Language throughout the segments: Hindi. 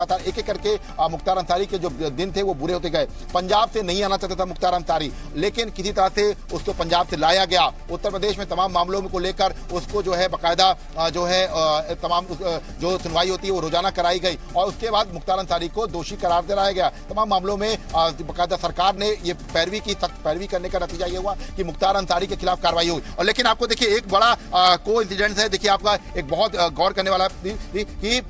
एक एक करके मुख्तार अंसारी के जो दिन थे वो बुरे होते गए। पंजाब से नहीं आना चाहता था मुख्तार अंसारी, लेकिन किसी तरह से उसको पंजाब से लाया गया। उत्तर प्रदेश में तमाम मामलों को लेकर उसको जो है बाकायदा जो है तमाम जो सुनवाई होती है वो रोजाना कराई गई और उसके बाद मुख्तार अंसारी को दोषी करार दिलाया गया। तमाम मामलों में बाकायदा सरकार ने ये पैरवी की, सख्त पैरवी करने का नतीजा ये हुआ कि मुख्तार अंसारी के खिलाफ कार्रवाई हुई। और लेकिन आपको देखिए एक बड़ा को इंसिडेंस है, देखिए आपका एक बहुत गौर करने वाला कि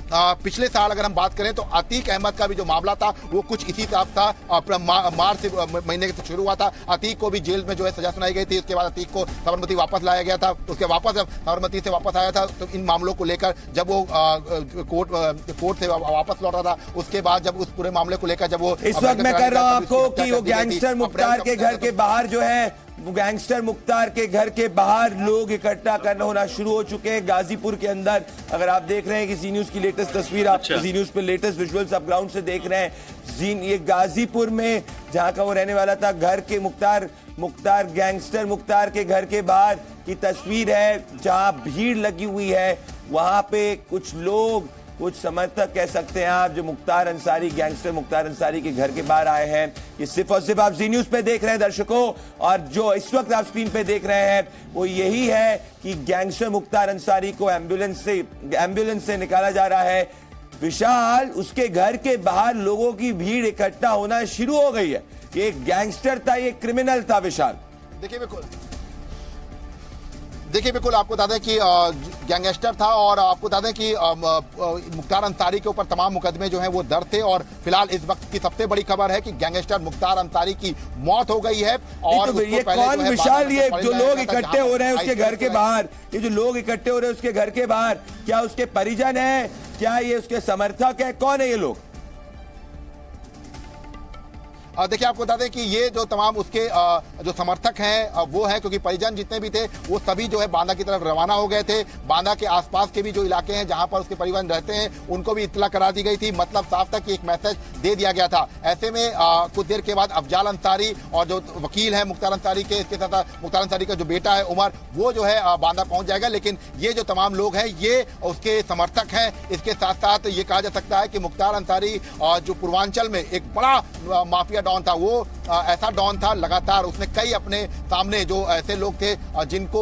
पिछले साल अगर हम बात करें तो अतीक अहमद का भी जो मामला था वो कुछ इसी तरह था। मार्च महीने से शुरू हुआ था। अतीक को भी जेल में जो है सजा सुनाई गई थी। उसके बाद अतीक को साबरमती वापस लाया गया था। उसके वापस जब साबरमती से वापस आया था तो इन मामलों को लेकर जब वो कोर्ट से वापस लौटा था, उसके बाद जब उस पूरे मामले को लेकर जब वो इस वक्त मैं कर रहा हूं आपको कि वो गैंगस्टर मुख्तार के घर के बाहर जो है गैंगस्टर मुख्तार के घर के बाहर लोग इकट्ठा करना होना शुरू हो चुके हैं गाजीपुर के अंदर। अगर आप देख रहे हैं कि जी न्यूज की लेटेस्ट तस्वीर, आप जी न्यूज पे लेटेस्ट विजुअल्स आप ग्राउंड से देख रहे हैं। ये गाजीपुर में जहां का वो रहने वाला था, घर के मुख्तार गैंगस्टर मुख्तार के घर के बाहर की तस्वीर है जहां भीड़ लगी हुई है। वहां पे कुछ लोग, कुछ समर्थक कह सकते हैं आप, जो मुख्तार अंसारी, गैंगस्टर मुख्तार अंसारी के घर के बाहर आए हैं। ये सिर्फ और सिर्फ आप जी न्यूज पे देख रहे हैं दर्शकों, और जो इस वक्त आप स्क्रीन पे देख रहे हैं वो यही है कि गैंगस्टर मुख्तार अंसारी को एम्बुलेंस से निकाला जा रहा है। विशाल, उसके घर के बाहर लोगों की भीड़ इकट्ठा होना शुरू हो गई है। ये गैंगस्टर था, ये क्रिमिनल था विशाल। देखिए बिल्कुल आपको बता दें कि गैंगस्टर था और आपको बता दें कि मुख्तार अंसारी के ऊपर तमाम मुकदमे जो हैं वो दर्ज थे। और फिलहाल इस वक्त की सबसे बड़ी खबर है कि गैंगस्टर मुख्तार अंसारी की मौत हो गई है। और तो ये कौन विशाल, ये जो लोग इकट्ठे हो रहे हैं उसके घर के बाहर, ये जो लोग इकट्ठे हो रहे हैं उसके घर के बाहर, क्या उसके परिजन है, क्या ये उसके समर्थक है, कौन है ये लोग? देखिए आपको बता दें कि ये जो तमाम उसके जो समर्थक हैं वो है, क्योंकि परिजन जितने भी थे वो सभी जो है बांदा की तरफ रवाना हो गए थे। बांदा के आसपास के भी जो इलाके हैं जहां पर उसके परिवार रहते हैं उनको भी इत्तला करा दी गई थी। मतलब साफ तक एक मैसेज दे दिया गया था। ऐसे में कुछ देर के बाद अफजाल अंसारी और जो वकील है मुख्तार अंसारी के, इसके साथ मुख्तार अंसारी का जो बेटा है उमर, वो जो है बांदा पहुंच जाएगा। लेकिन ये जो तमाम लोग हैं ये उसके समर्थक हैं। इसके साथ साथ ये कहा जा सकता है कि मुख्तार अंसारी जो पूर्वांचल में एक बड़ा माफिया डॉन था, वो ऐसा डॉन था, लगातार उसने कई अपने सामने जो ऐसे लोग थे जिनको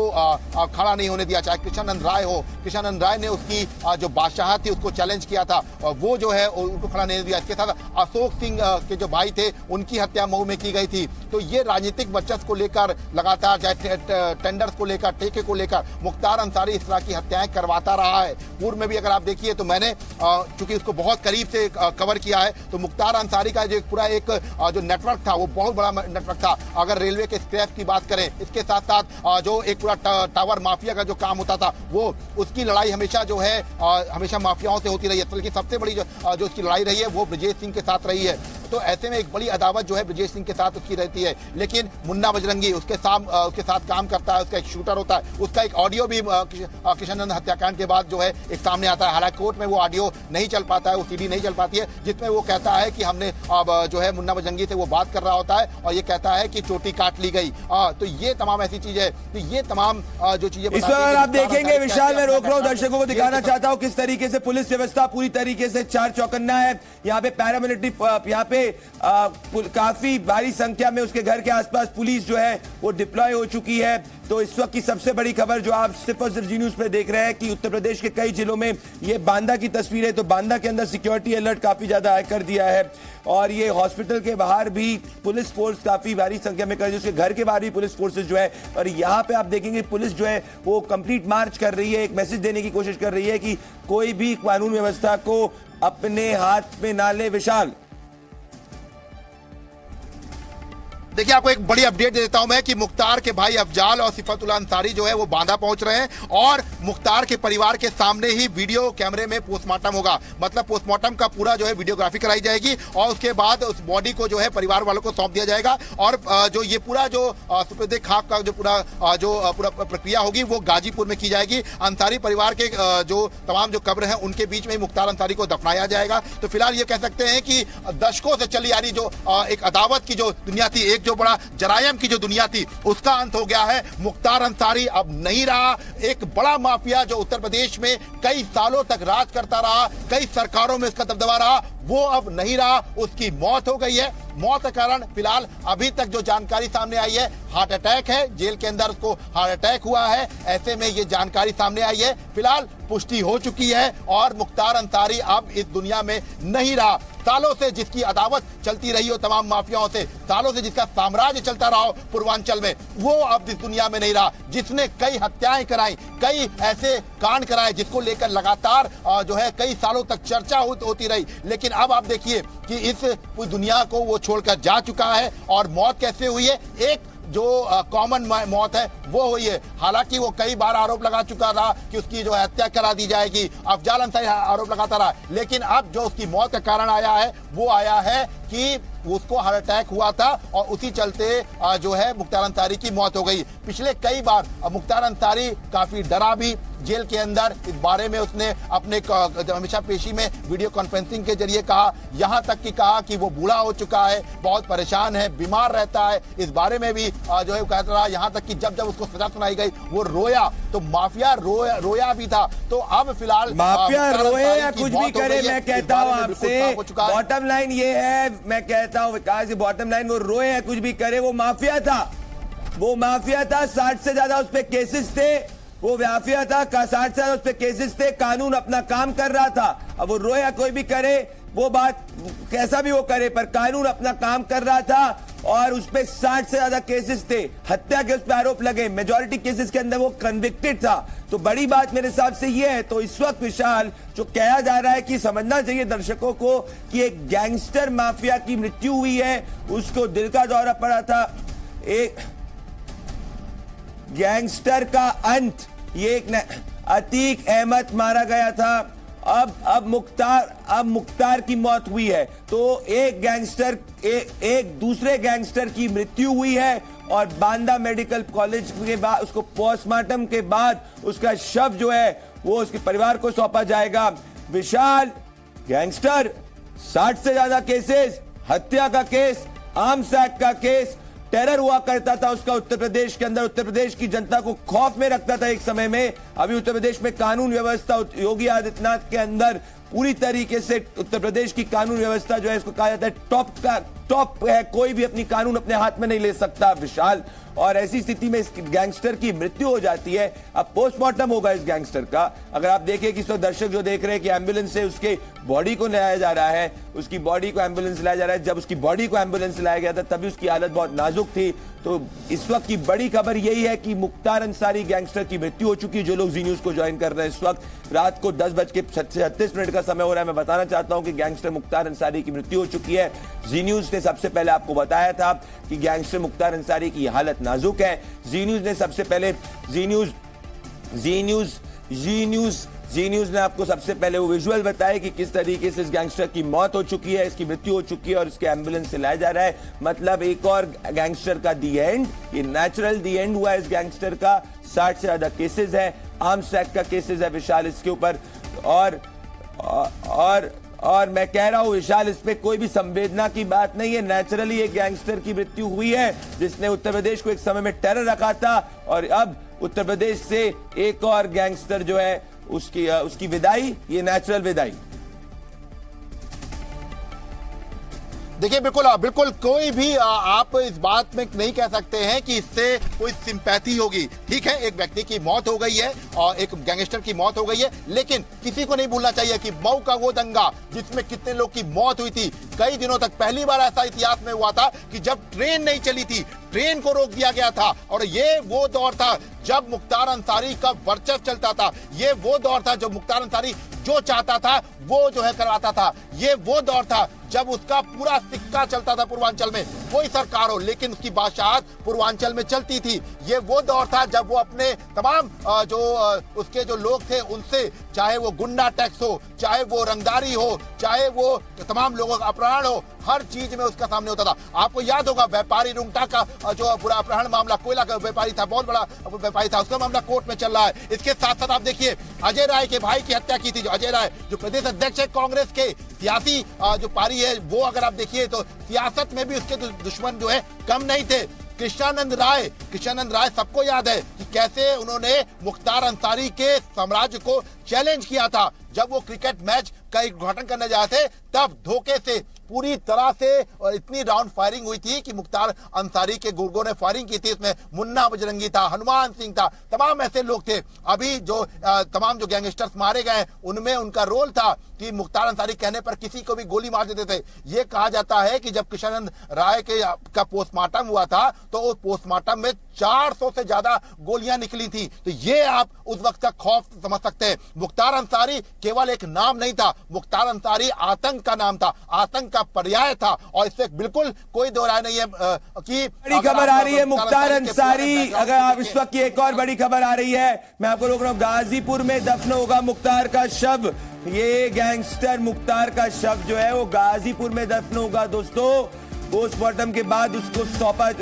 खड़ा नहीं होने दिया। चाहे कृष्णानंद राय हो, कृष्णानंद राय ने उसकी जो बादशाह थी उसको चैलेंज किया था, वो जो है उनको खड़ा नहीं दिया। इसके साथ अशोक सिंह के जो भाई थे उनकी हत्या मऊ में की गई थी। तो ये राजनीतिक वर्चस्व को लेकर लगातार, चाहे टेंडर्स को लेकर, ठेके को लेकर, मुख्तार अंसारी इस तरह की हत्याएं करवाता रहा है। पूर्व में भी अगर आप देखिए तो मैंने चूंकि उसको बहुत करीब से कवर किया है, तो मुख्तार अंसारी का जो पूरा एक जो नेटवर्क था वो बहुत बड़ा नेटवर्क था। अगर रेलवे के स्क्रैप की बात करें, इसके साथ साथ जो एक पूरा टावर माफिया का जो काम होता था, वो उसकी लड़ाई हमेशा जो है हमेशा माफियाओं से होती रही है। बल्कि सबसे बड़ी जो उसकी लड़ाई रही है वो ब्रजेश सिंह के साथ रही है। तो ऐसे में एक बड़ी अदावत जो है ब्रजेश सिंह के साथ उसकी रहती है। लेकिन मुन्ना बजरंगी उसके साथ काम करता है, उसका एक शूटर होता है। उसका एक ऑडियो भी कृष्णानंद हत्याकांड के बाद जो है एक सामने आता है। हालांकि कोर्ट में वो ऑडियो नहीं चल पाता है, वो सीडी नहीं चल पाती है, जिसमें वो कहता है कि हमने अब जो है मुन्ना बजरंगी से वो बात कर रहा होता है और ये कहता है कि चोटी काट ली गई। तो ये तमाम ऐसी चीज है, तो ये तमाम जो चीजें इस वक्त आप देखेंगे विशाल, मैं रोक रहा हूं, दर्शकों को दिखाना चाहता हूं किस तरीके से पुलिस व्यवस्था पूरी तरीके से चार चौकन्ना है। यहाँ पे पैरामिलिट्री, यहाँ पे काफी भारी संख्या में उसके घर के आसपास पुलिस जो है वो डिप्लॉय हो चुकी है। तो इस वक्त की सबसे बड़ी खबर जो आप सिर्फ और सिर्फ जी न्यूज पे देख रहे हैं कि उत्तर प्रदेश के कई जिलों में, ये बांदा की तस्वीर है, तो बांदा के अंदर सिक्योरिटी अलर्ट काफी ज्यादा हाई कर दिया है। और ये हॉस्पिटल के बाहर भी पुलिस फोर्स काफी भारी संख्या में कर, उसके घर के बाहर भी पुलिस फोर्सेज जो है। और यहाँ पे आप देखेंगे पुलिस जो है वो कंप्लीट मार्च कर रही है, एक मैसेज देने की कोशिश कर रही है कि कोई भी कानून व्यवस्था को अपने हाथ में ना ले। विशाल, देखिए आपको एक बड़ी अपडेट दे देता हूं मैं कि मुख्तार के भाई अफजाल और सिफतुल्लाह अंसारी जो है वो बांदा पहुंच रहे हैं और मुख्तार के परिवार के सामने ही वीडियो कैमरे में पोस्टमार्टम होगा। मतलब पोस्टमार्टम का पूरा जो है वीडियोग्राफी कराई जाएगी और उसके बाद उस बॉडी को जो है परिवार वालों को सौंप दिया जाएगा। और जो ये पूरा जो सुपुर्द खाक का जो पूरा प्रक्रिया होगी वो गाजीपुर में की जाएगी। अंसारी परिवार के जो तमाम जो कब्र है उनके बीच में ही मुख्तार अंसारी को दफनाया जाएगा। तो फिलहाल ये कह सकते हैं कि दशकों से चली आ रही जो एक अदावत की जो दुनिया थी, एक जो बड़ा जरायम की जो दुनिया थी, उसका अंत हो गया है। मुख्तार अंसारी अब नहीं रहा एक बड़ा माफिया जो उत्तर प्रदेश में कई सालों तक राज करता रहा, कई सरकारों में इसका दबदबा रहा, वो अब नहीं रहा, उसकी मौत हो गई है। मौत का कारण फिलहाल अभी तक जो जानकारी सामने आई है, हार्ट अटैक है। जेल के अंदर उसको हार्ट अटैक हुआ है, ऐसे में ये जानकारी सामने आई है। फिलहाल पुष्टि हो चुकी है और मुख्तार अंसारी अब इस दुनिया में नहीं रहा। सालों से जिसकी अदावत चलती रही हो तमाम माफियाओं से, सालों से जिसका साम्राज्य चलता रहा हो पूर्वांचल में, वो अब इस दुनिया में नहीं रहा। जिसने कई हत्याएं कराई, कई ऐसे कांड कराए जिसको लेकर लगातार जो है कई सालों तक चर्चा होती रही, लेकिन अब आप देखिए कि इस पूरी दुनिया को वो छोड़कर जा चुका है। और मौत कैसे हुई है? एक जो कॉमन मौत है वो हुई है। हालांकि वो कई बार आरोप लगा चुका था कि उसकी जो है हत्या करा दी जाएगी, अफजाल अंसारी आरोप लगाता रहा, लेकिन अब जो उसकी मौत का कारण आया है वो आया है कि उसको हार्ट अटैक हुआ था और उसी चलते जो है मुख्तार अंसारी की मौत हो गई। पिछले कई बार मुख्तार अंसारी काफी डरा भी जेल के अंदर, इस बारे में उसने अपने हमेशा पेशी में वीडियो कॉन्फ्रेंसिंग के जरिए कहा, यहां तक कि कहा कि वो बूढ़ा हो चुका है, बहुत परेशान है, बीमार रहता है। इस बारे में भी जो है कहता रहा, यहां तक कि जब उसको सजा सुनाई गई वो रोया, तो माफिया रोया भी था। तो अब फिलहाल माफिया रोए या कुछ भी करे, मैं कहता हूं आपसे बॉटम लाइन ये है, मैं कहता हूं विकास की बॉटम लाइन, वो रोए या कुछ भी करे, वो माफिया था। वो माफिया था, 60 से ज्यादा उस पे केसेस थे, वो माफिया था, 60 से ज्यादा उस पे केसेस थे, कानून अपना काम कर रहा था। अब वो रोए या कोई भी करे, वो बात कैसा भी वो करे, पर कानून अपना काम कर रहा था और उस पे 60 से ज्यादा केसेस थे, हत्या के उस पे आरोप लगे, मेजॉरिटी केसेस के अंदर वो कन्विक्टेड था। तो बड़ी बात मेरे हिसाब से ये है। तो इस वक्त विशाल जो कहा जा रहा है कि समझना चाहिए दर्शकों को कि एक गैंगस्टर माफिया की मृत्यु हुई है, उसको दिल का दौरा पड़ा था, एक गैंगस्टर का अंत, ये एक अतीक अहमद मारा गया था, अब मुख्तार की मौत हुई है। तो एक गैंगस्टर एक दूसरे गैंगस्टर की मृत्यु हुई है और बांदा मेडिकल कॉलेज के बाद उसको पोस्टमार्टम के बाद उसका शव जो है वो उसके परिवार को सौंपा जाएगा। विशाल, गैंगस्टर, 60 से ज्यादा केसेस, हत्या का केस, आर्म्स एक्ट का केस, टेरर हुआ करता था उसका उत्तर प्रदेश के अंदर, उत्तर प्रदेश की जनता को खौफ में रखता था एक समय में। अभी उत्तर प्रदेश में कानून व्यवस्था योगी आदित्यनाथ के अंदर पूरी तरीके से उत्तर प्रदेश की कानून व्यवस्था जो है इसको कहा जाता है टॉप है, कोई भी अपनी कानून अपने हाथ में नहीं ले सकता विशाल। और ऐसी स्थिति में इस गैंगस्टर की मृत्यु हो जाती है। अब पोस्टमार्टम होगा इस गैंगस्टर का। अगर आप देखें कि दर्शक जो देख रहे हैं कि एम्बुलेंस से उसके बॉडी को लाया जा रहा है, उसकी बॉडी को एम्बुलेंस लाया जा रहा है, जब उसकी बॉडी को एम्बुलेंस लाया गया था तभी उसकी हालत बहुत नाजुक थी। तो इस वक्त की बड़ी खबर यही है कि मुख्तार अंसारी गैंगस्टर की मृत्यु हो चुकी है। जो लोग जी न्यूज को ज्वाइन कर रहे हैं इस वक्त रात को 10:36 का समय हो रहा है, मैं बताना चाहता हूं कि गैंगस्टर मुख्तार अंसारी की मृत्यु हो चुकी है। जी न्यूज ने सबसे पहले आपको बताया था कि गैंगस्टर मुख्तार अंसारी की हालत नाजुक है। जी न्यूज ने सबसे पहले जी न्यूज ने आपको सबसे पहले वो विजुअल बताया कि किस तरीके से इस गैंगस्टर की मौत हो चुकी है, इसकी मृत्यु हो चुकी है और इसके एम्बुलेंस से लाया जा रहा है। मतलब एक और गैंगस्टर का दी एंड, ये नेचुरल दी एंड हुआ इस गैंगस्टर का। 60 से ज्यादा केसेस है, आर्म्स एक्ट का केसेस है विशाल इसके ऊपर। और मैं कह रहा हूं विशाल, इस पे कोई भी संवेदना की बात नहीं है। नेचुरली एक गैंगस्टर की मृत्यु हुई है जिसने उत्तर प्रदेश को एक समय में टेरर रखा था और अब उत्तर प्रदेश से एक और गैंगस्टर जो है उसकी विदाई, ये नेचुरल विदाई। देखिए बिल्कुल कोई भी आप इस बात में नहीं कह सकते हैं कि इससे कोई सिंपैथी होगी। ठीक है, एक व्यक्ति की मौत हो गई है और एक गैंगस्टर की मौत हो गई है, लेकिन किसी को नहीं भूलना चाहिए कि मऊ का वो दंगा जिसमें कितने लोग की मौत हुई थी, कई दिनों तक पहली बार ऐसा इतिहास में हुआ था कि जब ट्रेन नहीं चली थी, ट्रेन को रोक दिया गया था। और ये वो दौर था जब मुख्तार अंसारी का वर्चस्व चलता था, ये वो दौर था जब मुख्तार अंसारी जो चाहता था वो जो है करवाता था, ये वो दौर था जब उसका पूरा सिक्का चलता था पूर्वांचल में, कोई सरकार हो लेकिन उसकी बादशाहत पूर्वांचल में चलती थी। ये वो दौर था जब वो अपने तमाम उसके जो लोग थे उनसे, चाहे वो गुंडा टैक्स हो, चाहे वो रंगदारी हो, चाहे वो तमाम लोगों का अपहरण हो, हर चीज में उसका सामने होता था। आपको याद होगा व्यापारी रुंगटा का जो पूरा अपहरण मामला, कोयला का व्यापारी था, बहुत बड़ा व्यापारी था, उसका मामला कोर्ट में चल रहा है। इसके साथ साथ आप देखिए अजय राय के भाई की हत्या की थी, अजय राय जो प्रदेश अध्यक्ष है कांग्रेस के, सियासी जो पारी है वो, अगर आप देखिए तो सियासत में भी उसके दुश्मन जो है कम नहीं थे। कृष्णानंद राय सबको याद है कि कैसे उन्होंने मुख्तार अंसारी के साम्राज्य को चैलेंज किया था। जब वो क्रिकेट मैच का उद्घाटन करने जाए थे तब धोखे से पूरी तरह से इतनी राउंड फायरिंग हुई थी कि मुख्तार अंसारी के गुर्गों ने फायरिंग की थी। इसमें मुन्ना बजरंगी था, हनुमान सिंह था, तमाम ऐसे लोग थे। अभी जो तमाम जो गैंगस्टर्स मारे गए उनमें उनका रोल था कि मुख्तार अंसारी कहने पर किसी को भी गोली मार देते थे। यह कहा जाता है कि जब कृष्णानंद राय का पोस्टमार्टम हुआ था तो उस पोस्टमार्टम में 400 से ज्यादा गोलियां निकली थी। तो ये आप उस वक्त का खौफ समझ सकते हैं। मुख्तार अंसारी केवल एक नाम नहीं था, मुख्तार अंसारी आतंक का नाम था, आतंक का पर्याय था, और इससे बिल्कुल कोई दो राय नहीं है कि बड़ी खबर आ रही है मुख्तार अंसारी। अगर आप इस वक्त की एक और बड़ी खबर आ रही है, मैं आपको रोक रहा हूं, गाजीपुर में दफन होगा मुख्तार का शव। ये गैंगस्टर मुख्तार का शव जो है वो गाजीपुर में दफन होगा दोस्तों। पोस्टमार्टम के बाद उसको सौंपा